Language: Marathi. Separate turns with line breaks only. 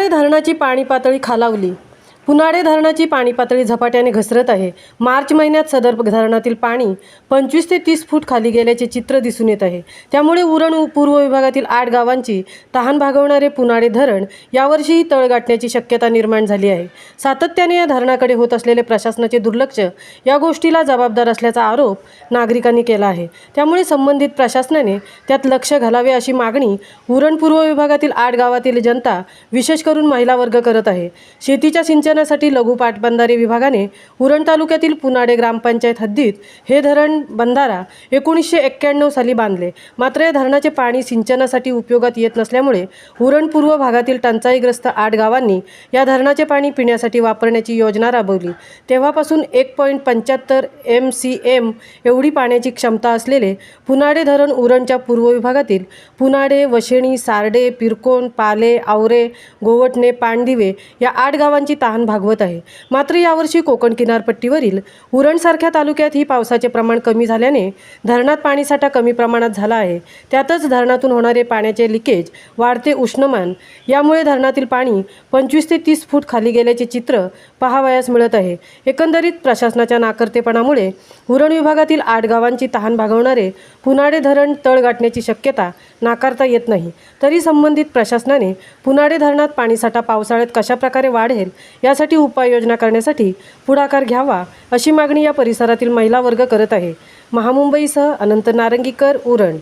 पुनाडे धरणाची पाणी पातळी खालावली। पुनाडे धरणाची पाणी पातळी झपाट्याने घसरत आहे। मार्च महिन्यात सदर धरणातील पाणी 25 ते 30 फूट खाली गेल्याचे चित्र दिसून येत आहे। त्यामुळे उरण पूर्व विभागातील 8 गावांची तहान भागवणारे पुनाडे धरण यावर्षीही तळ गाठण्याची शक्यता निर्माण झाली आहे। सातत्याने या धरणाकडे होत असलेले प्रशासनाचे दुर्लक्ष या गोष्टीला जबाबदार असल्याचा आरोप नागरिकांनी केला आहे। त्यामुळे संबंधित प्रशासनाने त्यात लक्ष घालावे अशी मागणी उरण पूर्व विभागातील 8 गावातील जनता विशेष करून महिला वर्ग करत आहे। शेतीच्या सिंचनासाठी लघु पाटबंधारे विभागाने उरण तालुक्यातील पुनाडे ग्रामपंचायत हद्दीत हे धरण बंधारा 1991 साली बांधले। मात्र या धरणाचे पाणी सिंचनासाठी उपयोगात येत नसल्यामुळे उरण पूर्व भागातील टंचाईग्रस्त 8 गावांनी या धरणाचे पाणी पिण्यासाठी वापरण्याची योजना राबवली। तेव्हापासून 1.75 MCM एवढी पाण्याची क्षमता असलेले पुनाडे धरण उरणच्या पूर्व विभागातील पुनाडे, वशेणी, सार्डे, पिरकोन, पाले, आवरे, गोवटणे, पाणदिवे या 8 गावांची तहान भागवत आहे। मात्र यावर्षी कोकण किनारपट्टीवरील उरणसारख्या तालुक्यातही पावसाचे प्रमाण कमी झाल्याने धरणात पाणीसाठा कमी प्रमाणात झाला आहे। त्यातच धरणातून होणारे पाण्याचे लिकेज, वाढते उष्णमान यामुळे धरणातील पाणी 25 ते 30 फूट खाली गेल्याचे चित्र पाहावयास मिळत आहे। एकंदरीत प्रशासनाच्या नाकर्तेपणामुळे उरण विभागातील 8 गावांची तहान भागवणारे पुनाडे धरण तळ गाठण्याची शक्यता नाकारता येत नाही। तरी संबंधित प्रशासनाने पुनाडे धरणात पाणीसाठा पावसाळ्यात कशा प्रकारे वाढेल यासाठी उपाययोजना करण्यासाठी पुढाकार घ्यावा अशी मागणी या परिसरातील महिला वर्ग करत आहे। महामुंबईसह अनंत नारंगीकर, उरण।